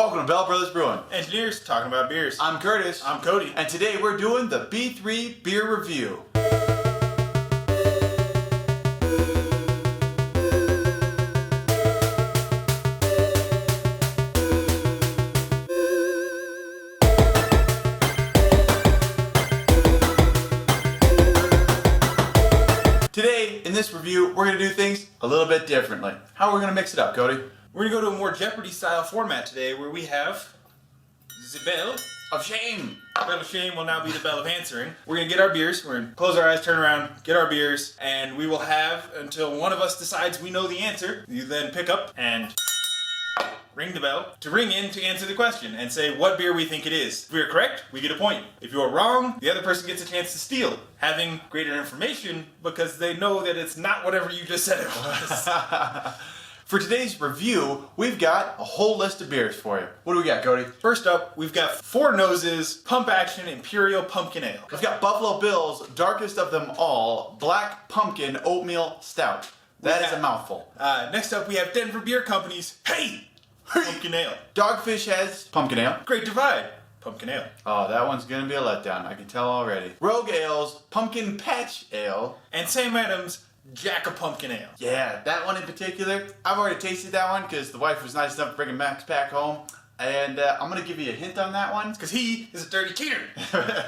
Welcome to Bell Brothers Brewing. Engineers talking about beers. I'm Curtis. I'm Cody. And today we're doing the B3 beer review. Today, in this review, we're going to do things a little bit differently. How are we going to mix it up, Cody? We're going to go to a more Jeopardy style format today where we have the bell Of shame. Bell of shame will now be the bell of answering. We're going to get our beers, we're going to close our eyes, turn around, get our beers, and we will have until one of us decides we know the answer. You then pick up and ring the bell to ring in to answer the question and say what beer we think it is. If we are correct, we get a point. If you are wrong, the other person gets a chance to steal, having greater information because they know that it's not whatever you just said it was. For today's review, we've got a whole list of beers for you. What do we got, Cody? First up, we've got Four Noses Pump Action Imperial Pumpkin Ale. We've got Buffalo Bill's darkest of them all, Black Pumpkin Oatmeal Stout. That is a mouthful. Next up, we have Denver Beer Company's Hey! Pumpkin Ale. Dogfish has Pumpkin Ale. Great Divide. Pumpkin Ale. Oh, that one's gonna be a letdown. I can tell already. Rogue Ale's Pumpkin Patch Ale. And Sam Adams Jack-a-Pumpkin Ale. Yeah, that one in particular, I've already tasted that one because the wife was nice enough to bring a Max pack home. And I'm gonna give you a hint on that one. Because he is a dirty cheater.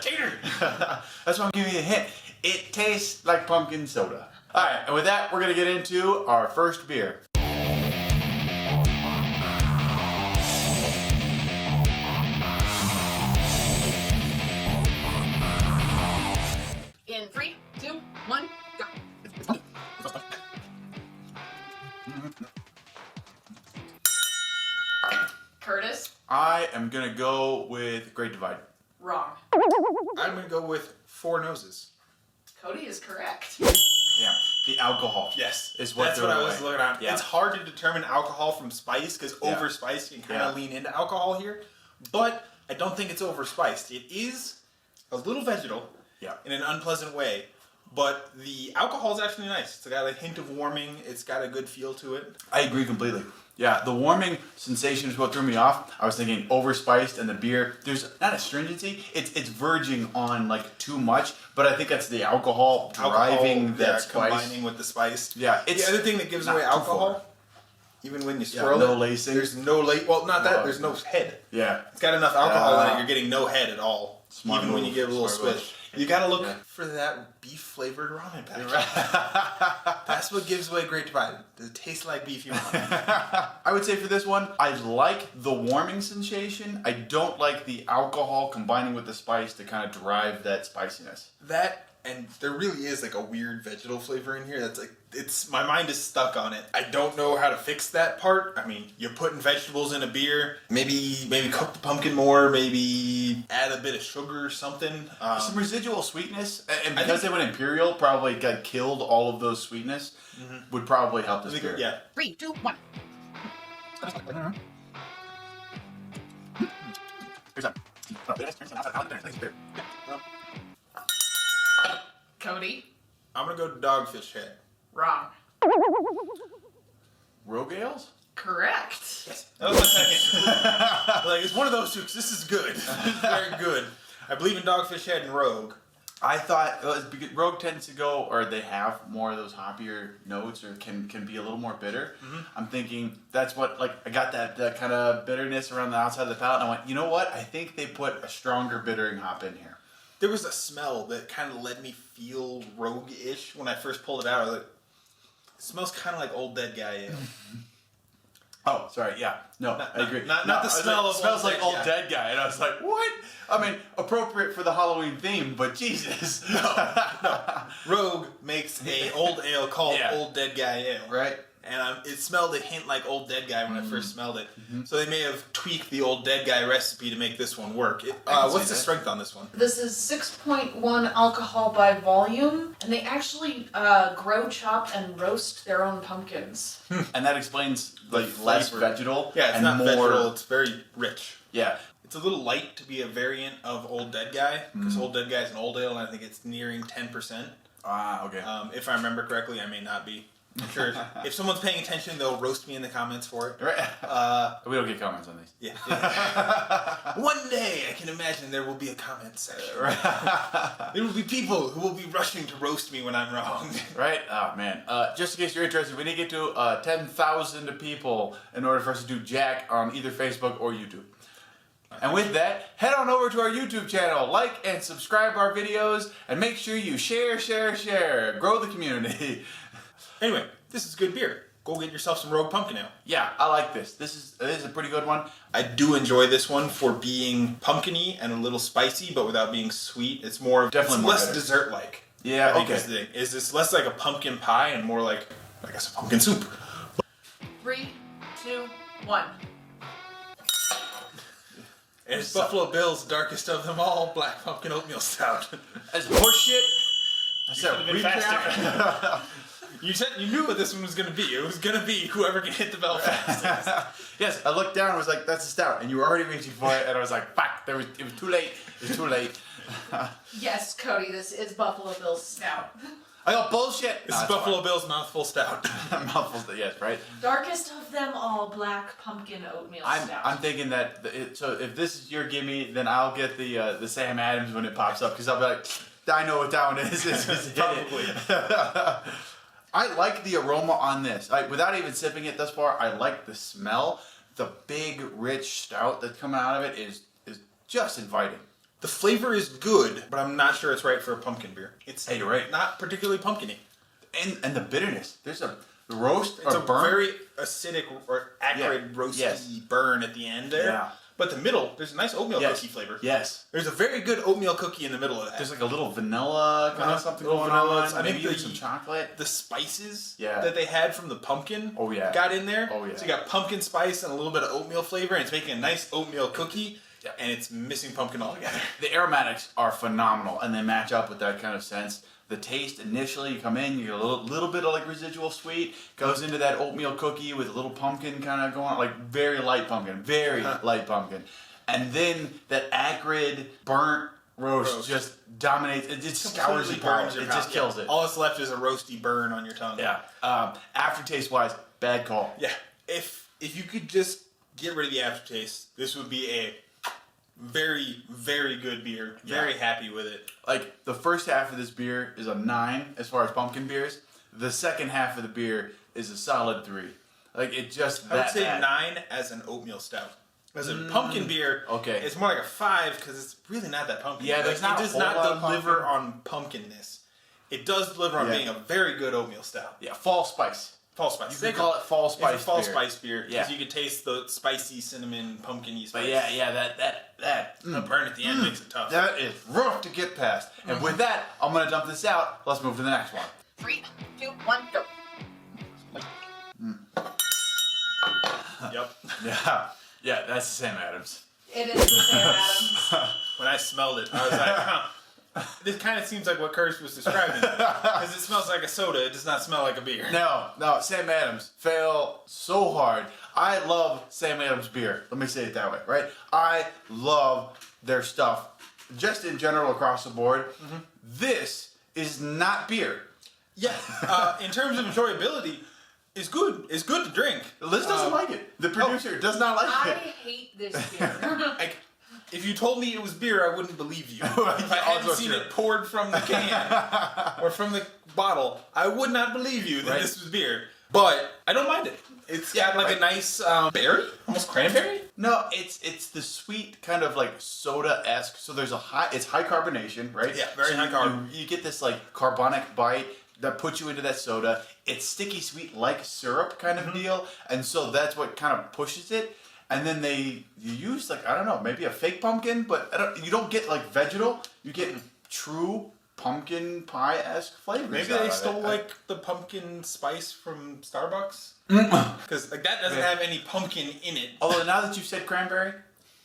Cheater. That's why I'm giving you a hint. It tastes like pumpkin soda. Alright, and with that, we're gonna get into our first beer. In 3, 2, 1, go. Curtis, I am gonna go with Great Divide. wrong. I'm going to go with Four Noses. Cody is correct. Yeah, the alcohol. Yes. Is what That's threw what it I was away. looking at. Yeah. It's hard to determine alcohol from spice because Yeah. over-spice can kind Yeah. of lean into alcohol here. But I don't think it's over-spiced. It is a little vegetal in an unpleasant way. But the alcohol is actually nice. It's got a hint of warming. It's got a good feel to it. I agree completely. Yeah, the warming sensation is what threw me off. I was thinking overspiced, and the beer, there's not astringency, it's verging on like too much, but I think that's the alcohol driving that spice. Combining with the spice. Yeah, it's the other thing that gives not away too alcohol, far. even when you swirl no it, lacing. there's no well, not that, No. there's no head. Yeah. It's got enough alcohol in it, you're getting no head at all. Smart even when you move, get a little smart swish. You gotta look Yeah. for that beef flavored ramen package. That's what gives away Great Divide. It tastes like beefy ramen. I would say for this one, I like the warming sensation. I don't like the alcohol combining with the spice to kind of drive that spiciness. That, and there really is like a weird vegetal flavor in here that's like, my mind is stuck on it. I don't know how to fix that part. I mean, you're putting vegetables in a beer. Maybe cook the pumpkin more, maybe add a bit of sugar or something. Some residual sweetness, and because they went Imperial, probably got killed all of those sweetness, would probably help this beer. Yeah. 3, 2, 1. Cody, I'm gonna go Dogfish Head. wrong. Rogue Ales? Correct. Yes. That was my second. Like, it's one of those two, 'cause this is good. This is very good. I believe in Dogfish Head and Rogue. I thought because Rogue tends to go, or they have more of those hoppier notes, or can be a little more bitter. I'm thinking that's what, like, I got that kind of bitterness around the outside of the palate, and I went, you know what? I think they put a stronger bittering hop in here. There was a smell that kind of led me feel rogue-ish when I first pulled it out. I was like, it smells kind of like Old Dead Guy Ale. Oh, sorry, yeah. No, I agree. Not the smell of smells Old like Dead Old Guy. Dead Guy, and I was like, what? I mean, appropriate for the Halloween theme, but Jesus. No. Rogue makes a old ale called Old Dead Guy Ale. Right. And it smelled a hint like Old Dead Guy when I first smelled it. So they may have tweaked the Old Dead Guy recipe to make this one work. What's the strength on this one? This is 6.1 alcohol by volume, and they actually grow, chop, and roast their own pumpkins. And that explains like less flavor. vegetal. Yeah, it's and not more vegetal, it's very rich. Yeah. It's a little light to be a variant of Old Dead Guy, because Old Dead Guy is an old ale, and I think it's nearing 10%. Ah, okay. If I remember correctly, I may not be. I'm sure if someone's paying attention, they'll roast me in the comments for it. Right. We don't get comments on these. Yeah. One day, I can imagine there will be a comment section. There will be people who will be rushing to roast me when I'm wrong. Right? Oh, man. Just in case you're interested, we need to get to 10,000 people in order for us to do Jack on either Facebook or YouTube. And with that, head on over to our YouTube channel, like and subscribe our videos, and make sure you share. Grow the community. Anyway, this is good beer. Go get yourself some Rogue Pumpkin Ale. Yeah, I like this. This is a pretty good one. I do enjoy this one for being pumpkin-y and a little spicy, but without being sweet. It's more Definitely it's more less bitter. dessert-like. Yeah, I think okay. is the thing. Is this less like a pumpkin pie and more like, I guess, a pumpkin soup. 3, 2, 1. And it's Buffalo Bill's darkest of them all, Black Pumpkin Oatmeal Stout. That's horseshit. I said, Could've been faster. You knew what this one was going to be. It was going to be whoever can hit the bell fastest. Yes, I looked down and was like, that's a stout. And you were already reaching for it. And I was like, fuck, it was too late. It was too late. Yes, Cody, this is Buffalo Bill's Stout. I got bullshit. This is Buffalo Bill's Mouthful Stout. Mouthfuls, yes, right? Darkest of them all, Black Pumpkin Oatmeal Stout. I'm thinking that, so if this is your gimme, then I'll get the Sam Adams when it pops up. Because I'll be like, I know what that one is. Probably. I like the aroma on this. Without even sipping it thus far, I like the smell. The big, rich stout that's coming out of it is just inviting. The flavor is good, but I'm not sure it's right for a pumpkin beer. It's Hey, you're right. not particularly pumpkin-y. And the bitterness. There's a roast It's or a burn. very acidic or acrid, roasty burn at the end there. Yeah. But the middle, there's a nice oatmeal cookie flavor. Yes. There's a very good oatmeal cookie in the middle of that. There's like a little vanilla kind of something Little going vanilla. on. I Maybe think even the- some chocolate. The spices Yeah. that they had from the pumpkin Oh, yeah. got in there. Oh, yeah. So you got pumpkin spice and a little bit of oatmeal flavor, and it's making a nice oatmeal cookie, Yeah. and it's missing pumpkin altogether. The aromatics are phenomenal, and they match up with that kind of sense. The taste initially, you come in, you get a little bit of like residual sweet, goes into that oatmeal cookie with a little pumpkin kind of going on, like very light pumpkin, light pumpkin. And then that acrid, burnt roast just dominates. It just scours your palate. It just kills it. All that's left is a roasty burn on your tongue. Yeah. Aftertaste wise, bad call. Yeah. If you could just get rid of the aftertaste, this would be a very, very good beer. Very happy with it. Like the first half of this beer is a 9 as far as pumpkin beers. The second half of the beer is a solid 3. Like it just I would that say bad. 9 as an oatmeal stout. As a pumpkin beer, okay. it's more like a 5 because it's really not that pumpkin. Yeah, there's not it a does whole not lot of deliver on pumpkinness. It does deliver on Yeah. being a very good oatmeal stout. Yeah, fall spice. Fall spice. You could call it fall spice. It's a fall beer. spice beer because Yeah. you can taste the spicy cinnamon pumpkin-y spice. But yeah, that The burn at the end makes it tough. that is rough to get past. And with that, I'm gonna dump this out. Let's move to the next one. 3, 2, 1, go. Yep. Yeah, that's the Sam Adams. It is the Sam Adams. When I smelled it, I was like, huh. This kind of seems like what Curtis was describing. Because it smells like a soda, it does not smell like a beer. No, Sam Adams fail so hard. I love Sam Adams beer. Let me say it that way, right? I love their stuff, just in general across the board. This is not beer. Yeah, in terms of enjoyability, it's good. It's good to drink. Liz doesn't like it. The producer does not like I it. hate this beer. Like, if you told me it was beer, I wouldn't believe you. If I hadn't Also seen true. it poured from the can or from the bottle, I would not believe you that Right. this was beer. But I don't mind it. It's got like a nice berry, almost cranberry. No, it's the sweet kind of like soda-esque. So there's it's high carbonation, right? Yeah, very So high carb. You get this like carbonic bite that puts you into that soda. It's sticky sweet like syrup kind of deal, and so that's what kind of pushes it. And then you use like, I don't know, maybe a fake pumpkin, but you don't get like vegetal. You get true pumpkin pie-esque flavors. Maybe out they of it. stole like the pumpkin spice from Starbucks. Because like that doesn't Yeah. have any pumpkin in it. Although now that you said cranberry,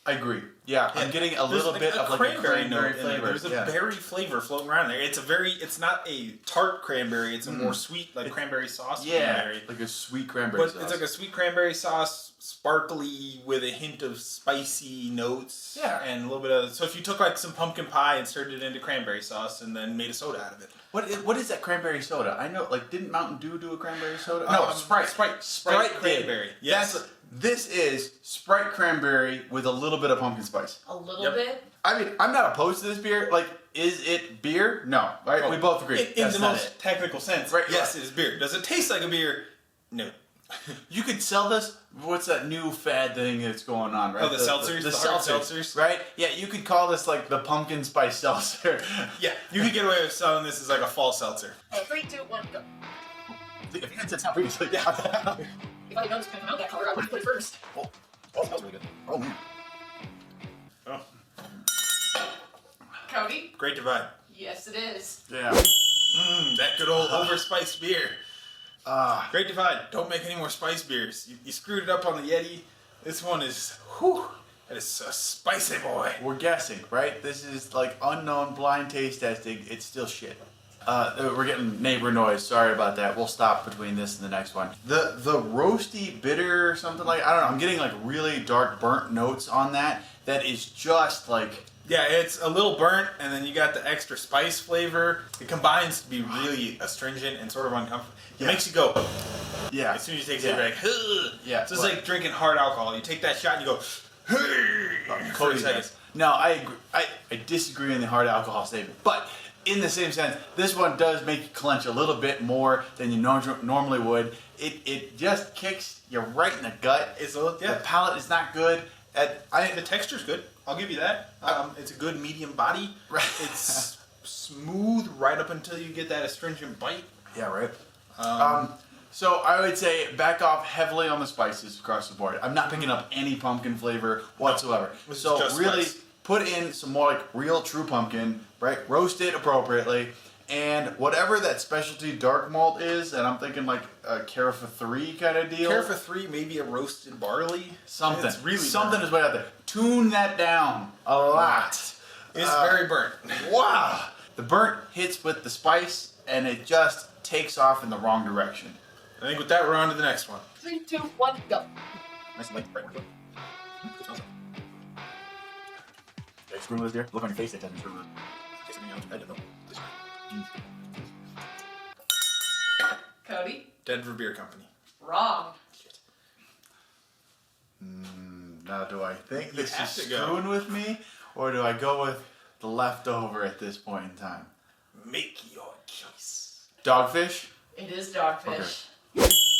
I agree. Yeah, I'm getting a There's little like bit a of like a cranberry note in there. flavor. There's a berry flavor floating around there. It's not a tart cranberry. It's a more sweet, like cranberry sauce Yeah, cranberry. like a sweet cranberry But sauce. it's like a sweet cranberry sauce sparkly with a hint of spicy notes. Yeah. And a little bit of... So if you took like some pumpkin pie and stirred it into cranberry sauce and then made a soda out of it. What is that cranberry soda? I know, like, didn't Mountain Dew do a cranberry soda? No, Sprite. Sprite did. cranberry. Yes. This is Sprite cranberry with a little bit of pumpkin spice. A little bit. I mean, I'm not opposed to this beer. Like, is it beer? No. Right? We both agree. In the most technical sense, Right, yes, it is beer. Does it taste like a beer? No. You could sell this. What's that new fad thing that's going on, right? Oh, the seltzers? The hard seltzers? Right? Yeah, you could call this like the pumpkin spice seltzer. Yeah, you could get away with selling this as like a fall seltzer. 3, 2, 1, go. If you had said sound previously, If I know it's going to come out that color, I would have put it first. Oh, that smells really good. Oh, man. Oh, Cody? great divide. Yes, it is. Yeah. That good old overspiced beer. Great divide. Don't make any more spice beers. You screwed it up on the Yeti. This one is, whew, that is a spicy boy. We're guessing, right? This is like unknown blind taste testing. It's still shit. We're getting neighbor noise. Sorry about that. We'll stop between this and the next one. The roasty bitter or something like, I don't know. I'm getting like really dark burnt notes on that. That is just like... Yeah, it's a little burnt, and then you got the extra spice flavor. It combines to be really astringent and sort of uncomfortable. It makes you go... Yeah. As soon as you take it, you're like, ugh. Yeah. So it's like drinking hard alcohol. You take that shot and you go, for a second. No, I agree. I disagree on the hard alcohol statement, but in the same sense, this one does make you clench a little bit more than you normally would. It just kicks you right in the gut. It's a, yeah. The palate is not good. The texture's good. I'll give you that. It's a good medium body. Right. It's smooth right up until you get that astringent bite. Yeah, right. So I would say back off heavily on the spices across the board. I'm not picking up any pumpkin flavor whatsoever. No, so just really spice. put in some more like real true pumpkin, right? Roast it appropriately. And whatever that specialty dark malt is, and I'm thinking like a Carafa 3 kind of deal. Carafa 3, maybe a roasted barley. Something. It's really something burnt. is way out there. Tune that down a lot. It's very burnt. Wow. The burnt hits with the spice, and it just takes off in the wrong direction. I think with that, we're on to the next one. 3, 2, 1, go. Nice and light, right? Screw with this, dear. Look on your face, that doesn't screw with it. I don't know. Cody? Denver Beer Company. Wrong. Now, do I think You this have is to go. screwing with me, or do I go with the leftover at this point in time? Make your choice. Dogfish? It is Dogfish.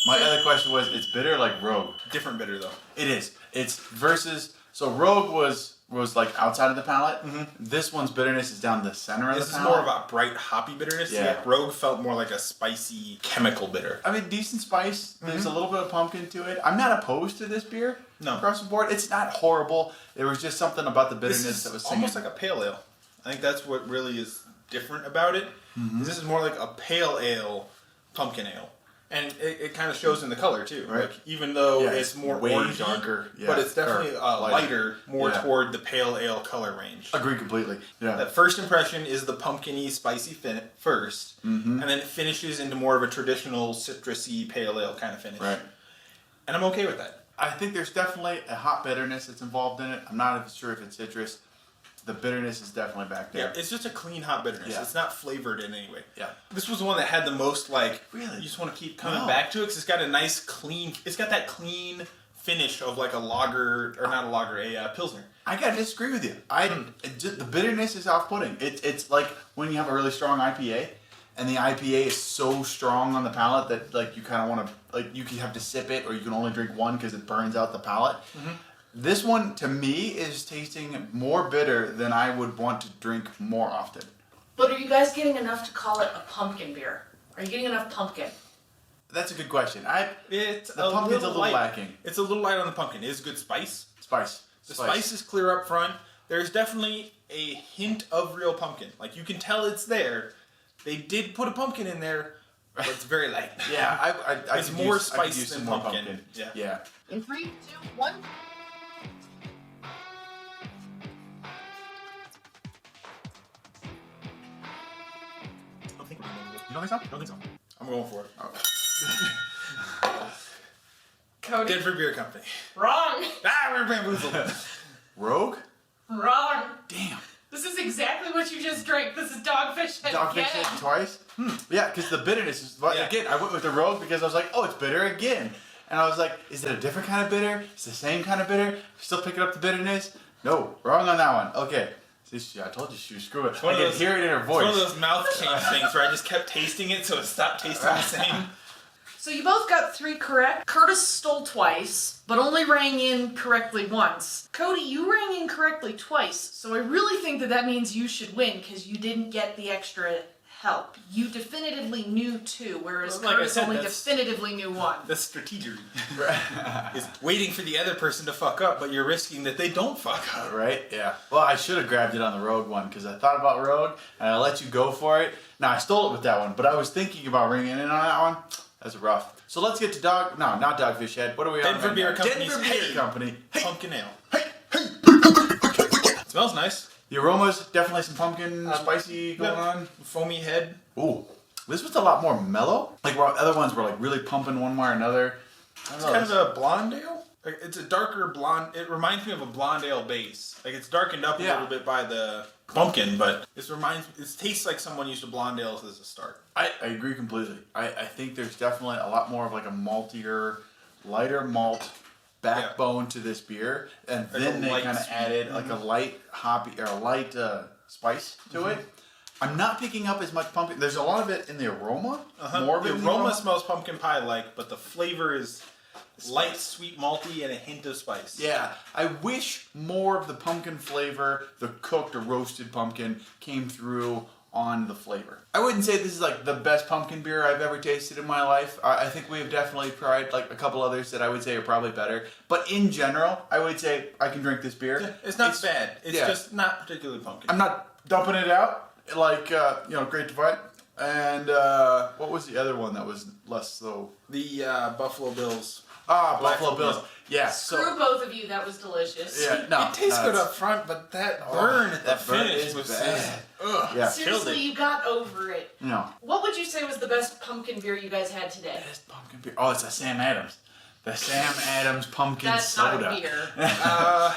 My other question was, it's bitter like Rogue. Different bitter, though. It is. It's versus... So Rogue was like outside of the palate. This one's bitterness is down the center of This the is palate. more of a bright, hoppy bitterness. Yeah. Rogue felt more like a spicy, chemical bitter. I mean, decent spice. There's a little bit of pumpkin to it. I'm not opposed to this beer. No. Across the board. It's not horrible. There was just something about the bitterness This that was is singing. almost like a pale ale. I think that's what really is different about it. This is more like a pale ale, pumpkin ale. And it kind of shows in the color, too. Right. Like, even though Yeah, it's more way orangey, darker. Yeah, but it's definitely or lighter, more Yeah. toward the pale ale color range. Agree completely. Yeah. That first impression is the pumpkin-y, spicy first, and then it finishes into more of a traditional citrusy pale ale kind of finish. Right. And I'm okay with that. I think there's definitely a hot bitterness that's involved in it. I'm not sure if it's citrus. The bitterness is definitely back there. Yeah, it's just a clean hot bitterness. Yeah. It's not flavored in any way. Yeah. This was the one that had the most, like, Really? you just want to keep coming No. back to it because it's got a nice clean, it's got that clean finish of like a lager, or not a lager, a Pilsner. I gotta disagree with you. The bitterness is off-putting. It's like when you have a really strong IPA, and the IPA is so strong on the palate that like you kind of want to like you can have to sip it, or you can only drink one because it burns out the palate. This one to me is tasting more bitter than I would want to drink more often. But are you guys getting enough to call it a pumpkin beer? Are you getting enough pumpkin? That's a good question. It's The pumpkin's a little light. lacking. It's a little light on the pumpkin. It is good spice. Spice. The spice is clear up front. There's definitely a hint of real pumpkin. Like, you can tell it's there. They did put a pumpkin in there, but it's very light. Yeah, I It's could more use, I could spice use than some more pumpkin. pumpkin. Yeah. In 3, 2, 1. You don't think so? I don't think so. I'm going for it. Cody. Denver Beer Company. Wrong. We're bamboozled. Rogue? Wrong. Damn. This is exactly what you just drank. This is Dogfish Head Dogfish again. Head twice? Yeah, because the bitterness is... Yeah. Again, I went with the Rogue because I was like, oh, it's bitter again. And I was like, is it a different kind of bitter? Is it the same kind of bitter? Still picking up the bitterness? No, wrong on that one. Okay. See, I told you she was screw it. I could hear it in her voice. It's one of those mouth change things where I just kept tasting it so it stopped tasting the same. So you both got 3 correct. Curtis stole twice, but only rang in correctly once. Cody, you rang in correctly twice, so I really think that means you should win because you didn't get the extra help. You definitively knew 2, whereas Well, like Curtis I said, only that's- definitively knew 1. That's strategery. Is waiting for the other person to fuck up, but you're risking that they don't fuck up. Right? Yeah. Well, I should have grabbed it on the Rogue one because I thought about Rogue and I let you go for it. Now, I stole it with that one, but I was thinking about ringing in on that one. That's rough. So let's get to not Dogfish Head. What are we on? Denver Beer Company's Denver Beer Company. Hey, Pumpkin ale. hey, hey. Smells nice. The aroma's definitely some pumpkin spicy going on. Foamy head. Ooh, this was a lot more mellow. Like where other ones were like really pumping one way or another. It's kind of a blonde ale. Like, it's a darker blonde. It reminds me of a blonde ale base. Like it's darkened up a little bit by the pumpkin, but it tastes like someone used a blonde ale as a start. I agree completely. I think there's definitely a lot more of like a maltier, lighter malt backbone to this beer, and Like then a they light kind of sweet. added like a light hoppy or a light spice to it. I'm not picking up as much pumpkin. There's a lot of it in the aroma. More of The it in aroma smells pumpkin pie like, but the flavor is light, sweet, malty, and a hint of spice. Yeah, I wish more of the pumpkin flavor, the cooked or roasted pumpkin, came through on the flavor. I wouldn't say this is like the best pumpkin beer I've ever tasted in my life. I think we have definitely tried like a couple others that I would say are probably better. But in general, I would say I can drink this beer. Yeah, it's not bad. It's just not particularly pumpkin. I'm not dumping it out like Great Divide. And what was the other one that was less so? The Buffalo Bills. Buffalo Bills. Yeah. Screw both of you, that was delicious. Yeah. No, it tastes good it's- up front, but that burn at the that burn finish is was bad. ugh. Yeah. Seriously, you got over it. No. What would you say was the best pumpkin beer you guys had today? Best pumpkin beer. Oh, it's a Sam Adams. The Sam Adams pumpkin That's soda. not a beer.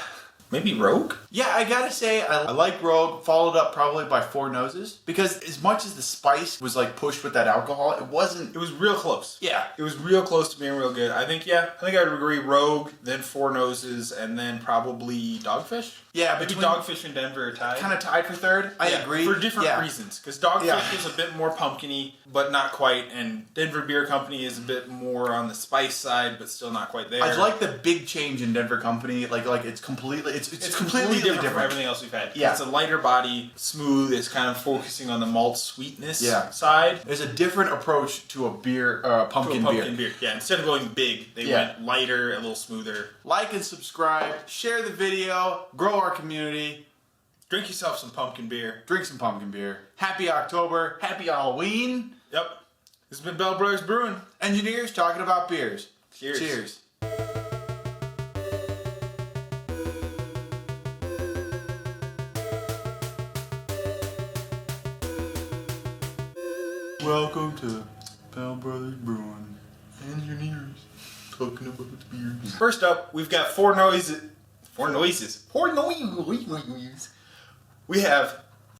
Maybe Rogue? Yeah, I gotta say, I like Rogue, followed up probably by Four Noses. Because as much as the spice was like pushed with that alcohol, it wasn't... It was real close. Yeah. It was real close to being real good. I think I would agree Rogue, then Four Noses, and then probably Dogfish? Yeah, Maybe between- Dogfish and Denver are tied. Kind of tied for third. I agree. For different Yeah. reasons. Because Dogfish Yeah. is a bit more pumpkin-y, but not quite. And Denver Beer Company is a bit more on the spice side, but still not quite there. I like the big change in Denver Company. Like it's completely... It's completely different from different. everything else we've had. Yeah. It's a lighter body, smooth. It's kind of focusing on the malt sweetness Yeah. side. There's a different approach to a beer, pumpkin, To a pumpkin beer. beer. Yeah, instead of going big, they went lighter, a little smoother. Like and subscribe, share the video, grow our community, Drink yourself some pumpkin beer. drink some pumpkin beer. Happy October, happy Halloween. Yep. This has been Bell Brothers Brewing. Engineers talking about beers. Cheers. Cheers. Welcome to Bell Brothers Brewing. Engineers talking about beers. First up, we've got four noises. We have